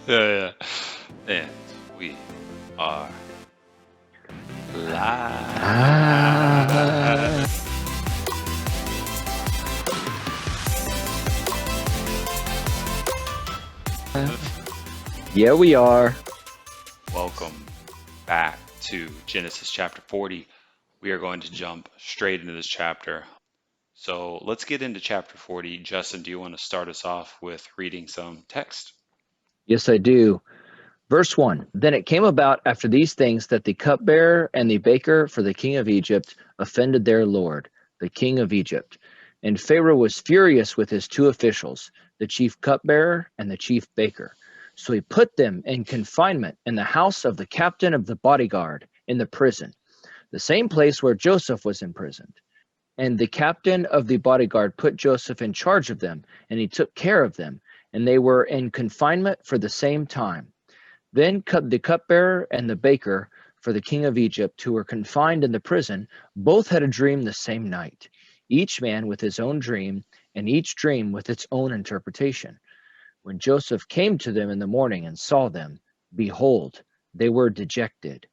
Yeah, yeah. And we are Ah, live. yeah, we are. Welcome back to Genesis chapter 40. We are going to jump straight into this chapter. So let's get into chapter 40. Justin, do you want to start us off with reading some text? Yes, I do. Verse 1. Then it came about after these things that the cupbearer and the baker for the king of Egypt offended their lord, the king of Egypt. And Pharaoh was furious with his two officials, the chief cupbearer and the chief baker. So he put them in confinement in the house of the captain of the bodyguard in the prison, the same place where Joseph was imprisoned. And the captain of the bodyguard put Joseph in charge of them, and he took care of them, and they were in confinement for the same time. Then the cupbearer and the baker for the king of Egypt, who were confined in the prison, both had a dream the same night, each man with his own dream, and each dream with its own interpretation. When Joseph came to them in the morning and saw them, behold, they were dejected.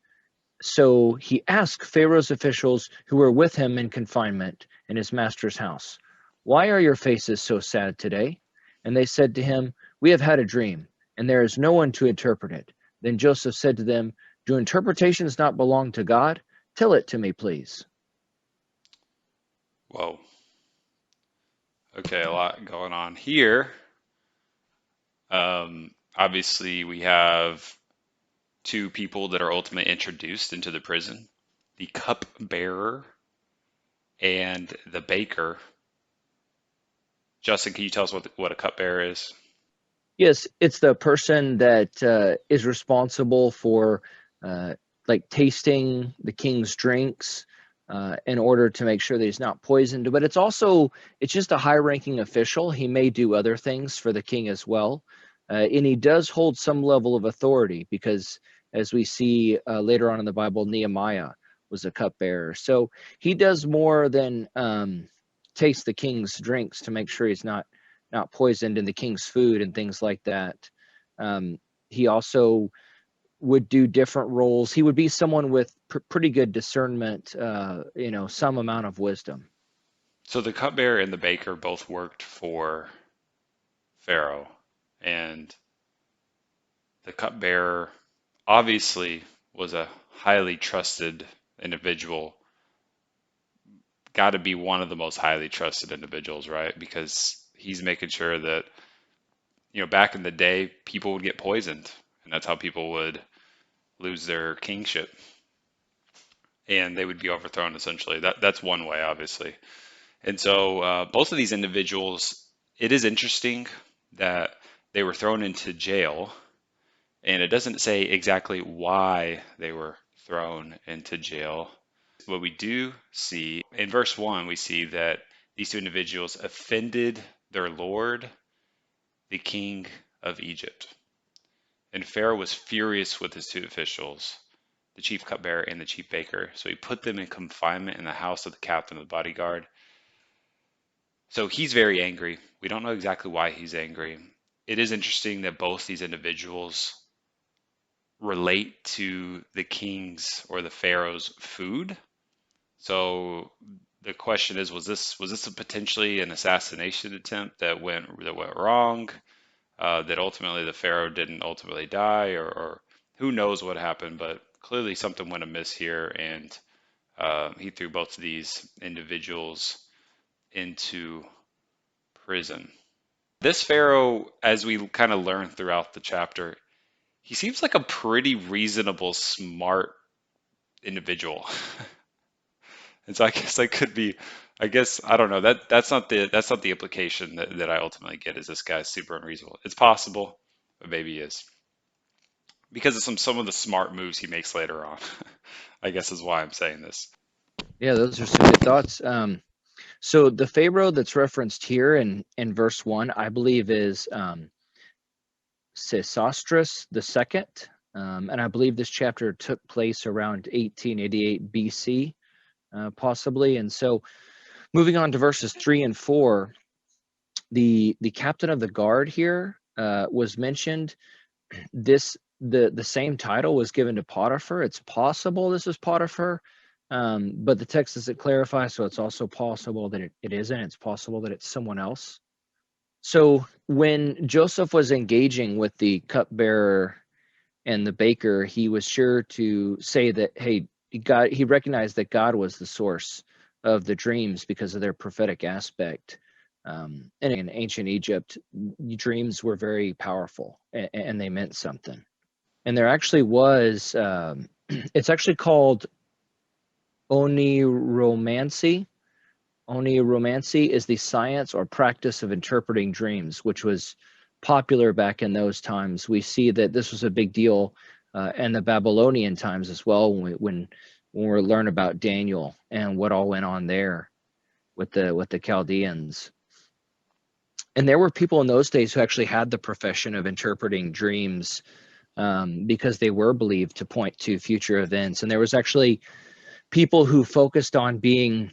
So he asked Pharaoh's officials who were with him in confinement in his master's house, "Why are your faces so sad today?" And they said to him, "We have had a dream, and there is no one to interpret it." Then Joseph said to them, "Do interpretations not belong to God? Tell it to me, please." Whoa. Okay, a lot going on here. Obviously, we have two people that are ultimately introduced into the prison, the cupbearer and the baker. Justin, can you tell us what a cupbearer is? Yes, it's the person that is responsible for uh, like tasting the king's drinks in order to make sure that he's not poisoned. But it's just a high-ranking official. He may do other things for the king as well, and he does hold some level of authority because, as we see later on in the Bible, Nehemiah was a cupbearer. So he does more than taste the king's drinks to make sure he's not poisoned in the king's food and things like that. He also would do different roles. He would be someone with pretty good discernment, some amount of wisdom. So the cupbearer and the baker both worked for Pharaoh, and the cupbearer obviously was a highly trusted individual. Got to be one of the most highly trusted individuals, right? Because he's making sure that, back in the day, people would get poisoned, and that's how people would lose their kingship, and they would be overthrown essentially. That's one way, obviously. And so both of these individuals, it is interesting that they were thrown into jail, and it doesn't say exactly why they were thrown into jail. What we do see in verse 1, we see that these two individuals offended their Lord, the king of Egypt. And Pharaoh was furious with his two officials, the chief cupbearer and the chief baker. So he put them in confinement in the house of the captain of the bodyguard. So he's very angry. We don't know exactly why he's angry. It is interesting that both these individuals relate to the king's or the pharaoh's food. So the question is, was this a potentially an assassination attempt that went wrong? That ultimately the pharaoh didn't ultimately die, or who knows what happened? But clearly something went amiss here, and he threw both of these individuals into prison. This Pharaoh, as we kind of learn throughout the chapter, he seems like a pretty reasonable, smart individual. And so I guess I could be, I guess I don't know. That's not the implication that I ultimately get is this guy's super unreasonable. It's possible, but maybe he is because of some of the smart moves he makes later on. I guess is why I'm saying this. Yeah, those are some good thoughts. So the Pharaoh that's referenced here in verse 1, I believe, is Sesostris the second. And I believe this chapter took place around 1888 BC, possibly. And so moving on to verses 3 and 4, the captain of the guard here was mentioned, the same title was given to Potiphar. It's possible this is Potiphar, but the text doesn't clarify, so it's also possible that it isn't. It's possible that it's someone else. So when Joseph was engaging with the cupbearer and the baker, he was sure to say that, hey, he recognized that God was the source of the dreams because of their prophetic aspect. And in ancient Egypt, dreams were very powerful, and they meant something. And there actually was, it's actually called oniromancy. Oniromancy is the science or practice of interpreting dreams, which was popular back in those times. We see that this was a big deal in the Babylonian times as well, when we learn about Daniel and what all went on there with the Chaldeans. And there were people in those days who actually had the profession of interpreting dreams, because they were believed to point to future events. And there was actually people who focused on being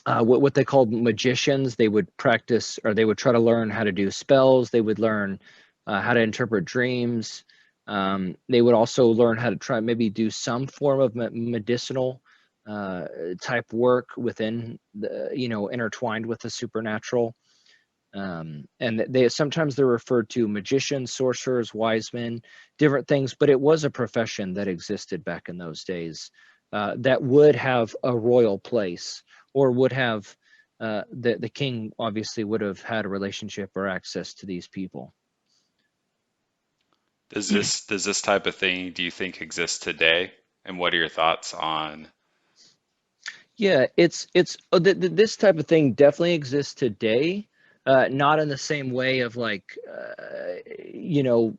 what they called magicians. They would practice, or they would try to learn how to do spells. They would learn how to interpret dreams. They would also learn how to try maybe do some form of medicinal type work within the, intertwined with the supernatural. And they sometimes they're referred to magicians, sorcerers, wise men, different things, but it was a profession that existed back in those days, that would have a royal place, or would have the king obviously would have had a relationship or access to these people. Does this type of thing, do you think, exists today? And what are your thoughts on? Yeah, it's this type of thing definitely exists today. Not in the same way of like,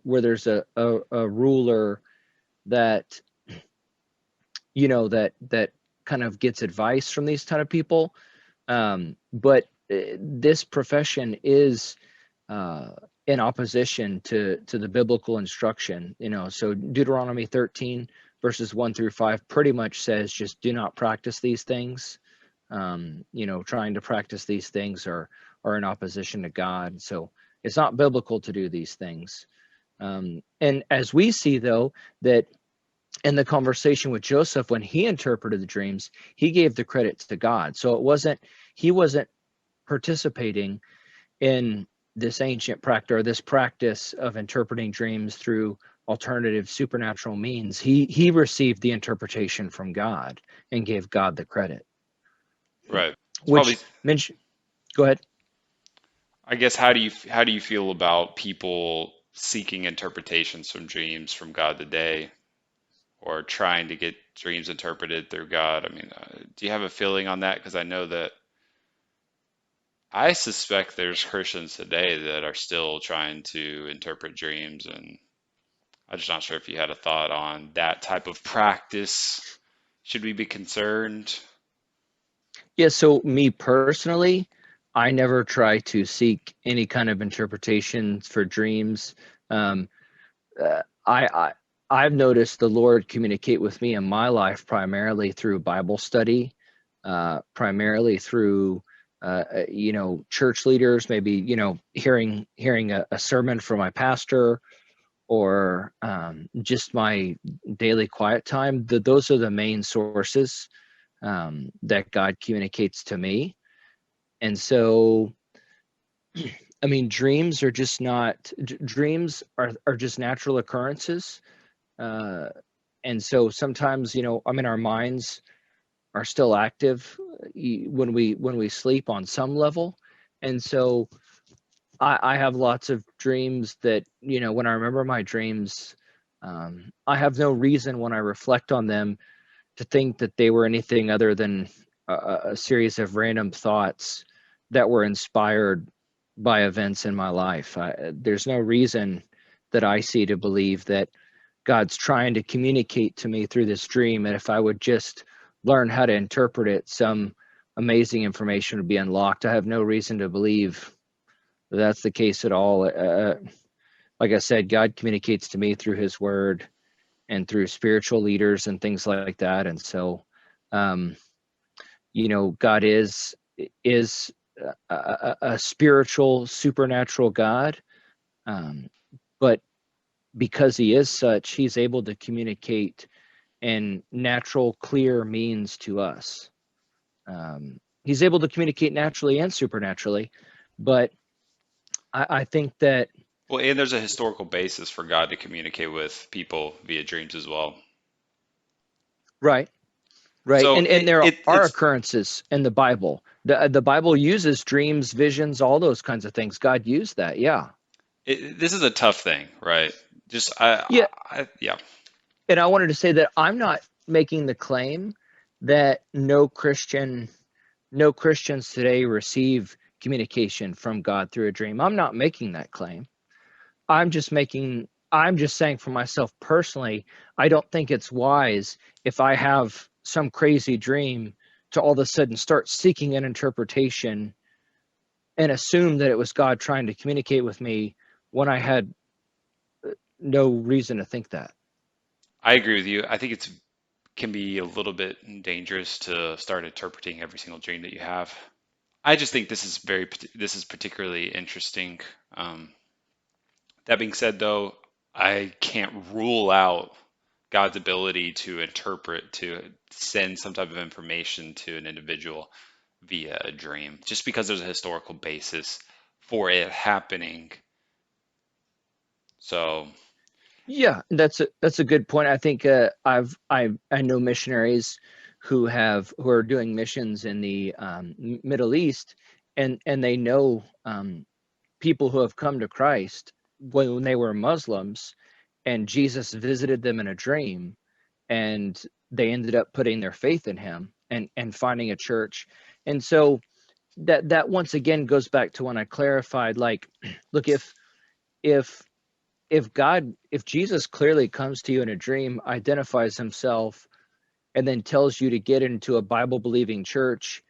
where there's a ruler that, that kind of gets advice from these kind of people. But this profession is in opposition to the biblical instruction. So Deuteronomy 13 verses 1 through 5 pretty much says just do not practice these things. Trying to practice these things are in opposition to God. So it's not biblical to do these things. And as we see, though, that in the conversation with Joseph, when he interpreted the dreams, he gave the credit to God. So he wasn't participating in this ancient practice, or this practice of interpreting dreams through alternative supernatural means. He received the interpretation from God and gave God the credit. Right. It's probably, Which mention, go ahead. I guess, how do you feel about people seeking interpretations from dreams from God today, or trying to get dreams interpreted through God? I mean, do you have a feeling on that? Because I know that I suspect there's Christians today that are still trying to interpret dreams, and I'm just not sure if you had a thought on that type of practice. Should we be concerned? Yeah, so me personally, I never try to seek any kind of interpretations for dreams. Um, I've noticed the Lord communicate with me in my life primarily through Bible study, primarily through church leaders, maybe hearing a sermon from my pastor, or just my daily quiet time. Those are the main sources that God communicates to me. And so, I mean, dreams are just not dreams are just natural occurrences. Uh, and so sometimes, I mean, our minds are still active when we sleep on some level. And so I have lots of dreams that, when I remember my dreams, I have no reason when I reflect on them to think that they were anything other than a series of random thoughts that were inspired by events in my life. There's no reason that I see to believe that God's trying to communicate to me through this dream, and if I would just learn how to interpret it, some amazing information would be unlocked. I have no reason to believe that that's the case at all. Like I said, God communicates to me through His Word and through spiritual leaders and things like that. And so, um, God is a spiritual, supernatural God. Um, but because he is such, he's able to communicate in natural, clear means to us. He's able to communicate naturally and supernaturally, but I think that Well, and there's a historical basis for God to communicate with people via dreams as well. right, right, So and there are it's occurrences in the Bible. The Bible uses dreams, visions, all those kinds of things. God used that, yeah, this is a tough thing, right? Just yeah. yeah. And I wanted to say that I'm not making the claim that no Christians today receive communication from God through a dream. I'm not making that claim. I'm just saying for myself personally, I don't think it's wise if I have some crazy dream to all of a sudden start seeking an interpretation and assume that it was God trying to communicate with me when I had no reason to think that. I agree with you. I think it's can be a little bit dangerous to start interpreting every single dream that you have. I just think this is particularly interesting. Um, that being said, though, I can't rule out God's ability to interpret, to send some type of information to an individual via a dream, just because there's a historical basis for it happening. So, Yeah, that's a good point. I think I know missionaries who are doing missions in the Middle East, and they know people who have come to Christ when they were Muslims, and Jesus visited them in a dream, and they ended up putting their faith in him and finding a church. And so that once again goes back to when I clarified, like, look, if if Jesus clearly comes to you in a dream, identifies himself, and then tells you to get into a Bible believing church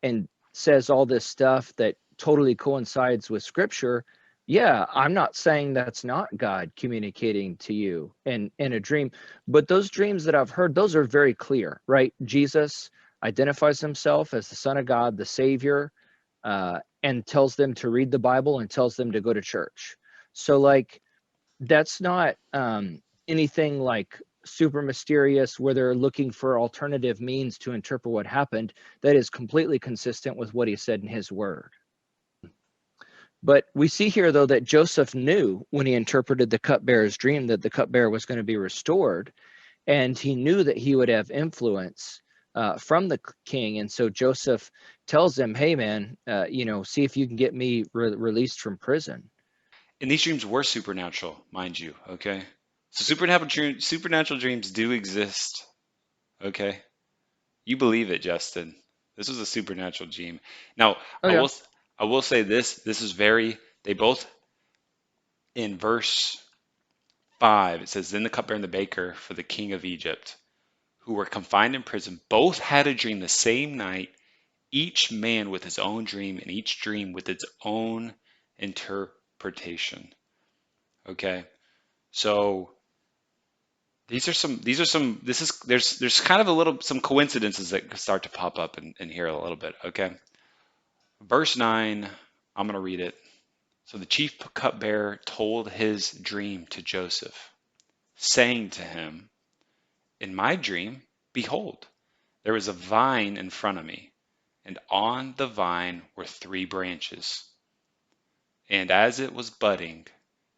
and says all this stuff that totally coincides with scripture, yeah, I'm not saying that's not God communicating to you in a dream, but those dreams that I've heard, those are very clear, right? Jesus identifies himself as the Son of God, the Savior, and tells them to read the Bible and tells them to go to church. So, like, that's not anything like super mysterious where they're looking for alternative means to interpret what happened. That is completely consistent with what he said in his word. But we see here, though, that Joseph knew when he interpreted the cupbearer's dream that the cupbearer was going to be restored, and he knew that he would have influence from the king. And so Joseph tells him, "Hey, man, see if you can get me released from prison." and these dreams were supernatural, mind you, okay? So supernatural dreams do exist, okay? You believe it, Justin. This was a supernatural dream. Now, Oh yeah. I will say this is very they both in verse 5 it says then the cupbearer and the baker for the king of Egypt who were confined in prison both had a dream the same night, each man with his own dream and each dream with its own interpretation. Okay? So this is there's kind of a little some coincidences that start to pop up in here a little bit, okay? Verse 9, I'm going to read it. So the chief cupbearer told his dream to Joseph, saying to him, in my dream, behold, there was a vine in front of me, and on the vine were three branches. And as it was budding,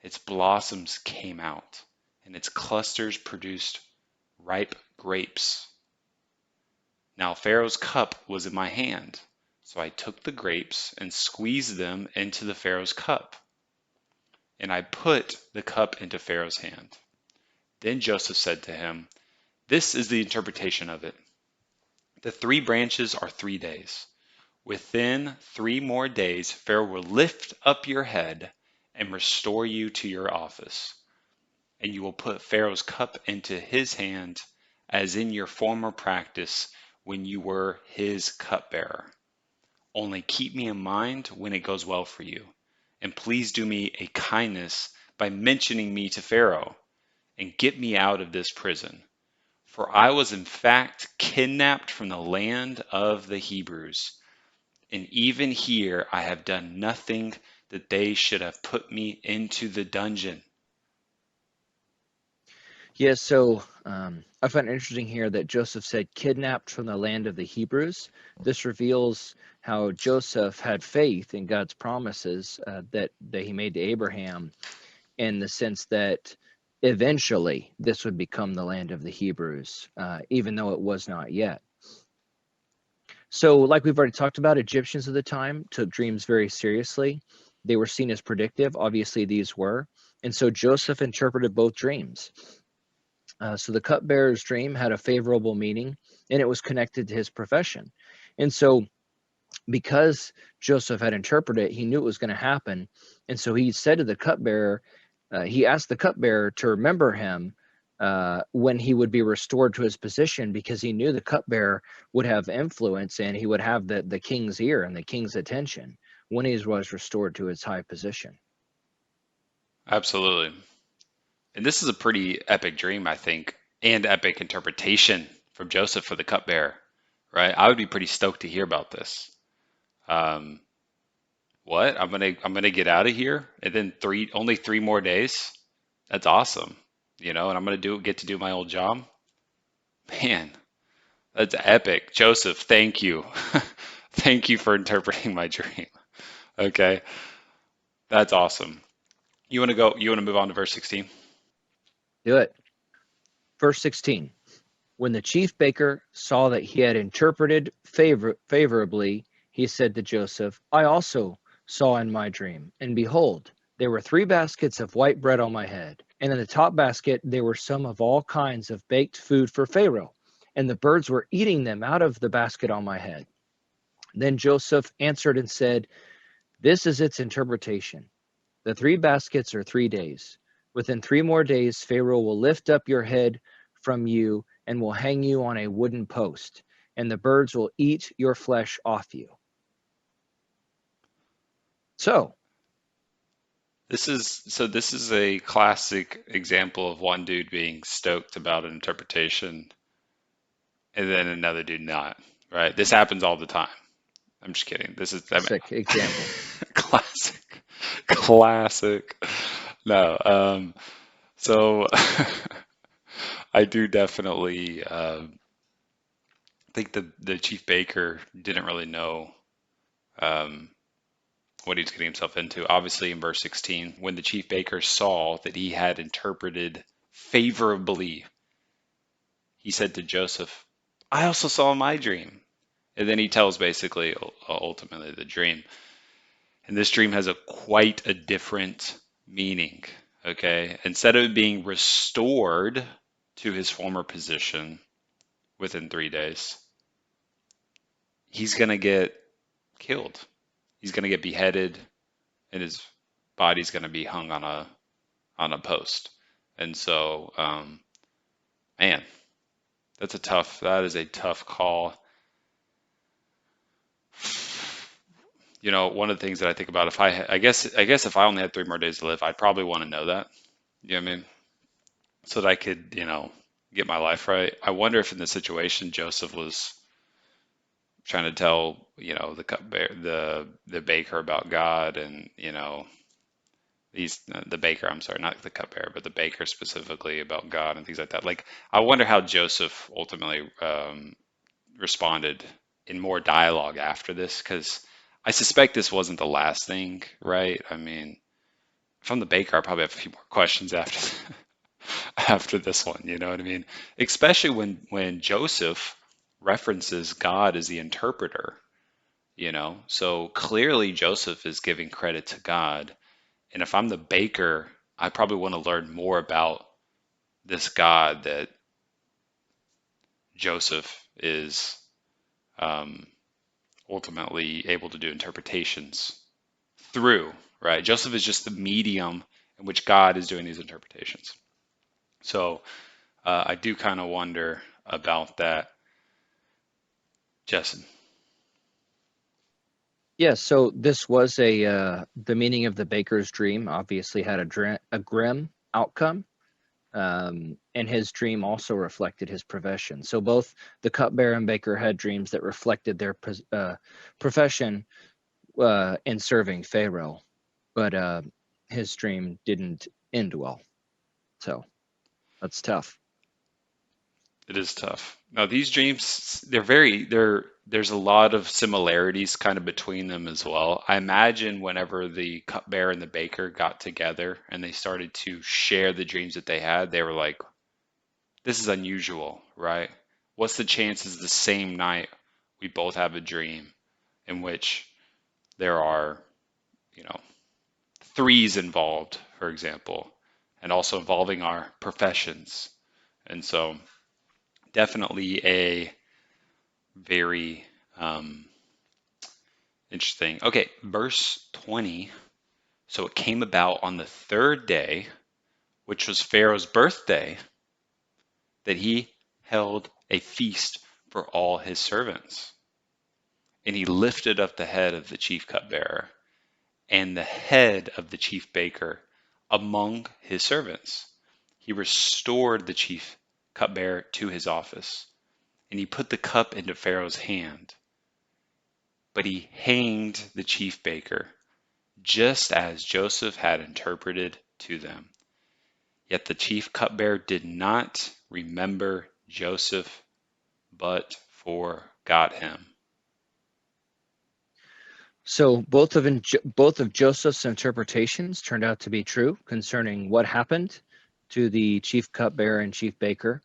its blossoms came out, and its clusters produced ripe grapes. Now Pharaoh's cup was in my hand, so I took the grapes and squeezed them into the Pharaoh's cup, and I put the cup into Pharaoh's hand. Then Joseph said to him, this is the interpretation of it. The three branches are 3 days. Within 3 more days, Pharaoh will lift up your head and restore you to your office, and you will put Pharaoh's cup into his hand as in your former practice when you were his cupbearer. Only keep me in mind when it goes well for you, and please do me a kindness by mentioning me to Pharaoh, and get me out of this prison. For I was in fact kidnapped from the land of the Hebrews, and even here I have done nothing that they should have put me into the dungeon. Yeah, so I find it interesting here that Joseph said kidnapped from the land of the Hebrews. This reveals how Joseph had faith in God's promises that he made to Abraham, in the sense that eventually this would become the land of the Hebrews, even though it was not yet. So, like we've already talked about, Egyptians of the time took dreams very seriously. They were seen as predictive. Obviously, these were. And so Joseph interpreted both dreams. So the cupbearer's dream had a favorable meaning, and it was connected to his profession. And so, because Joseph had interpreted it, he knew it was going to happen. And so he said to the cupbearer, he asked the cupbearer to remember him when he would be restored to his position, because he knew the cupbearer would have influence and he would have the king's ear and the king's attention when he was restored to his high position. Absolutely. And this is a pretty epic dream, I think, and epic interpretation from Joseph for the cupbearer, right? I would be pretty stoked to hear about this. Um, what? I'm gonna get out of here, and then only 3 more days. That's awesome, and I'm gonna get to do my old job. Man, that's epic. Joseph, thank you. Thank you for interpreting my dream. Okay, that's awesome. You want to move on to verse 16? Do it. Verse 16. When the chief baker saw that he had interpreted favorably, he said to Joseph, I also saw in my dream, and behold, there were 3 baskets of white bread on my head, and in the top basket there were some of all kinds of baked food for Pharaoh, and the birds were eating them out of the basket on my head. Then Joseph answered and said, This is its interpretation. The 3 baskets are 3 days. Within 3 more days, Pharaoh will lift up your head from you and will hang you on a wooden post, and the birds will eat your flesh off you. So, This is a classic example of one dude being stoked about an interpretation and then another dude not, right? This happens all the time. I'm just kidding. I mean, sick example. classic, classic. No, so I do definitely think the chief baker didn't really know um, what he was getting himself into. Obviously, in verse 16, when the chief baker saw that he had interpreted favorably, he said to Joseph, I also saw my dream. And then he tells basically ultimately the dream. And this dream has quite a different meaning. Okay. Instead of being restored to his former position within 3 days, he's going to get killed. He's going to get beheaded and his body's going to be hung on a post. And so, man, that is a tough call. One of the things that I think about, I guess if I only had 3 more days to live, I'd probably want to know that. You know what I mean? So that I could, get my life right. I wonder if in the situation Joseph was trying to tell, the cupbearer, the baker about God, and he's the baker. I'm sorry, not the cupbearer, but the baker specifically about God and things like that. Like, I wonder how Joseph ultimately responded in more dialogue after this, because I suspect this wasn't the last thing, right? I mean, if I'm the baker, I probably have a few more questions after after this one. You know what I mean? Especially when Joseph references God as the interpreter. So clearly Joseph is giving credit to God, and if I'm the baker, I probably want to learn more about this God that Joseph is um, ultimately able to do interpretations through, right? Joseph is just the medium in which God is doing these interpretations. So I do kind of wonder about that, Justin. Yeah, so this was the meaning of the baker's dream obviously had a grim outcome. And his dream also reflected his profession. So both the cupbearer and baker had dreams that reflected their profession in serving Pharaoh, but his dream didn't end well. So That's tough. It is tough. Now these dreams, there's a lot of similarities kind of between them as well. I imagine whenever the cupbearer and the baker got together and they started to share the dreams that they had, they were like, this is unusual, right? What's the chances the same night we both have a dream in which there are, you know, threes involved, for example, and also involving our professions. And so definitely a very interesting. Okay, verse 20. So it came about on the third day, which was Pharaoh's birthday, that he held a feast for all his servants. And he lifted up the head of the chief cupbearer and the head of the chief baker among his servants. He restored the chief cupbearer to his office, and he put the cup into Pharaoh's hand. But he hanged the chief baker, just as Joseph had interpreted to them. Yet the chief cupbearer did not remember Joseph, but forgot him. So both of Joseph's interpretations turned out to be true concerning what happened to the chief cupbearer and chief baker.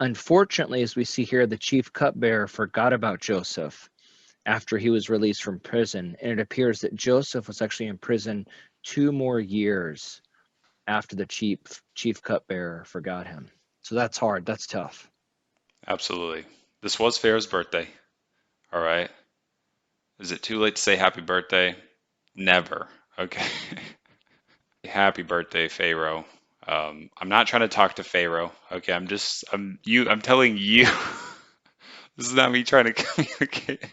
Unfortunately, as we see here, the chief cupbearer forgot about Joseph after he was released from prison, and it appears that Joseph was actually in prison 2 more years after the chief cupbearer forgot him. So that's hard. That's tough. Absolutely. This was Pharaoh's birthday. All right. Is it too late to say happy birthday? Never. Okay. Happy birthday, Pharaoh. I'm not trying to talk to Pharaoh. Okay, I'm telling you. This is not me trying to communicate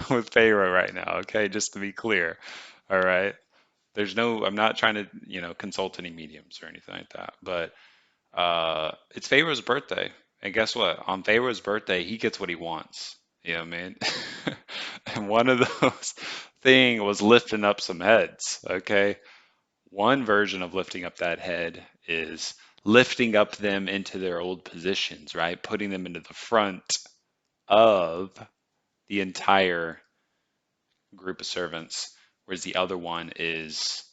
with Pharaoh right now. Okay, just to be clear. All right. I'm not trying to, consult any mediums or anything like that. But it's Pharaoh's birthday. And guess what? On Pharaoh's birthday, he gets what he wants. You know what I mean? And one of those thing was lifting up some heads. Okay. One version of lifting up that head is lifting up them into their old positions, right? Putting them into the front of the entire group of servants, whereas the other one is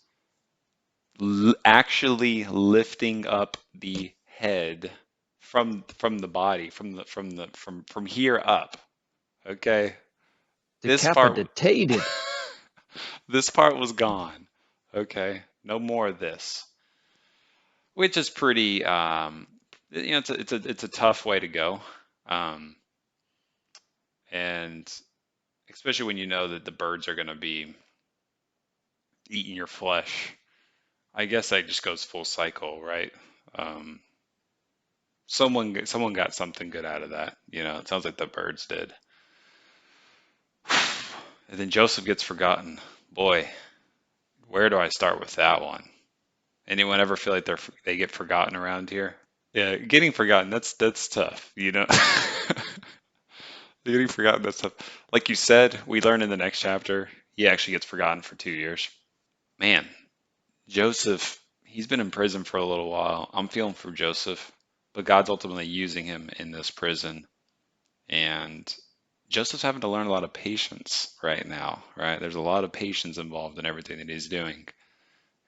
actually lifting up the head from the body, from here up. Okay, this part Decapitated. this part was gone. Okay, no more of this, which is pretty it's a tough way to go, um, and especially when you know that the birds are going to be eating your flesh. I guess that just goes full cycle, right? Um, someone got something good out of that. It sounds like the birds did. And then Joseph gets forgotten. Boy, where do I start with that one? Anyone ever feel like they get forgotten around here? Yeah, getting forgotten, that's tough, Getting forgotten, that's tough. Like you said, we learn in the next chapter, he actually gets forgotten for 2 years. Man, Joseph, he's been in prison for a little while. I'm feeling for Joseph, but God's ultimately using him in this prison. And Joseph's having to learn a lot of patience right now, right? There's a lot of patience involved in everything that he's doing.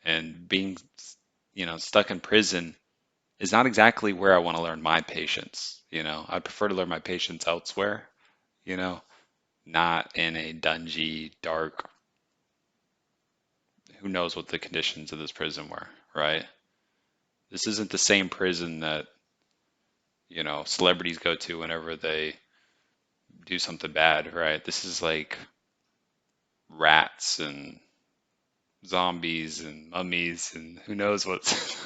And being, stuck in prison is not exactly where I want to learn my patience. I prefer to learn my patience elsewhere, you know, not in a dungy, dark, who knows what the conditions of this prison were, right? This isn't the same prison that, celebrities go to whenever they do something bad, right? This is like rats and zombies and mummies and who knows what's.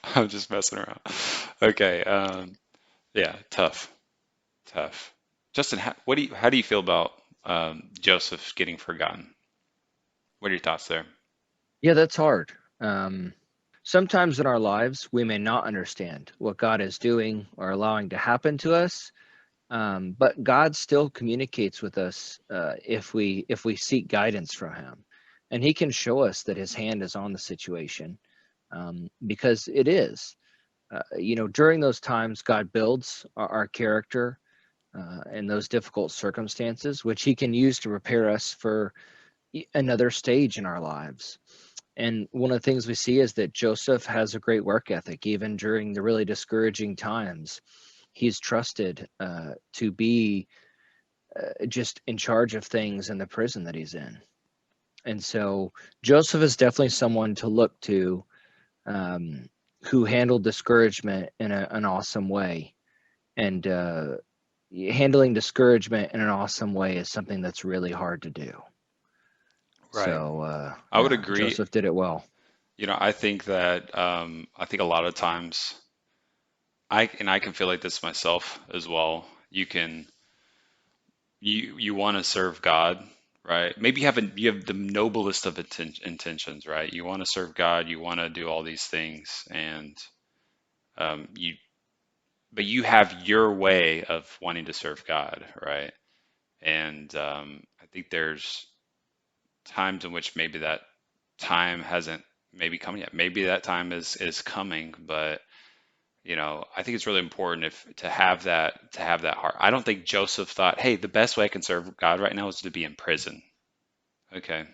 I'm just messing around. Okay, yeah, tough, tough. Justin, how do you feel about Joseph getting forgotten? What are your thoughts there? Yeah, that's hard. Um, Sometimes in our lives, we may not understand what God is doing or allowing to happen to us, but God still communicates with us if we seek guidance from Him, and He can show us that His hand is on the situation, because it is. During those times, God builds our character in those difficult circumstances, which He can use to prepare us for another stage in our lives. And one of the things we see is that Joseph has a great work ethic, even during the really discouraging times. He's trusted to be just in charge of things in the prison that he's in. And so Joseph is definitely someone to look to, who handled discouragement in an awesome way. And handling discouragement in an awesome way is something that's really hard to do. Right. So I would yeah, agree. Joseph did it well. I think that I think a lot of times I can feel like this myself as well. You want to serve God, right? Maybe you have the noblest of intentions, right? You want to serve God, you want to do all these things, and you but you have your way of wanting to serve God, right? And I think there's times in which maybe that time hasn't maybe come yet. Maybe that time is coming, but I think it's really important if to have that heart. I don't think Joseph thought, "Hey, the best way I can serve God right now is to be in prison." Okay.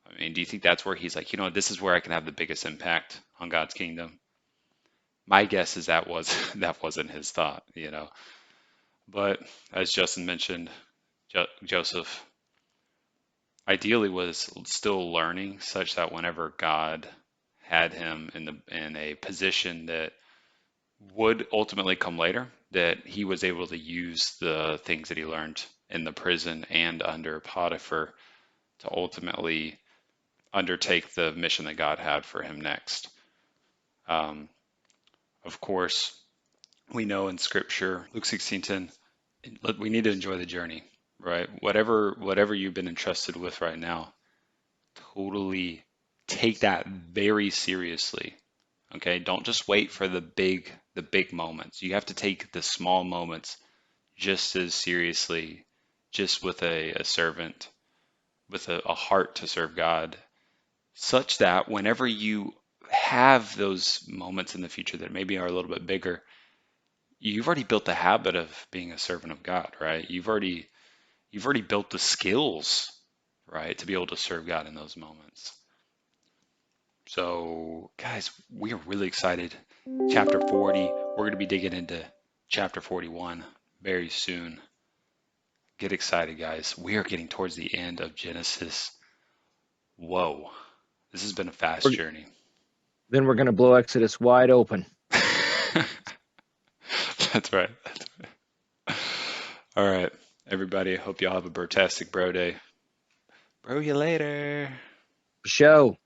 I mean, do you think that's where he's like, this is where I can have the biggest impact on God's kingdom? My guess is that was that wasn't his thought. But as Justin mentioned, Joseph ideally was still learning, such that whenever God had him in a position that would ultimately come later, that he was able to use the things that he learned in the prison and under Potiphar to ultimately undertake the mission that God had for him next. Um, of course, we know in Scripture, Luke 16:10, we need to enjoy the journey, right? Whatever you've been entrusted with right now, totally take that very seriously. Okay, don't just wait for the big moments. You have to take the small moments just as seriously, just with a servant, with a heart to serve God, such that whenever you have those moments in the future that maybe are a little bit bigger, you've already built the habit of being a servant of God, right? You've already built the skills, right, to be able to serve God in those moments. So, guys, we are really excited. Chapter 40, we're going to be digging into chapter 41 very soon. Get excited, guys. We are getting towards the end of Genesis. Whoa, this has been a fast We're, journey. then we're going to blow Exodus wide open. That's right. All right, everybody. I hope y'all have a brotastic bro day. Bro, you later. Show.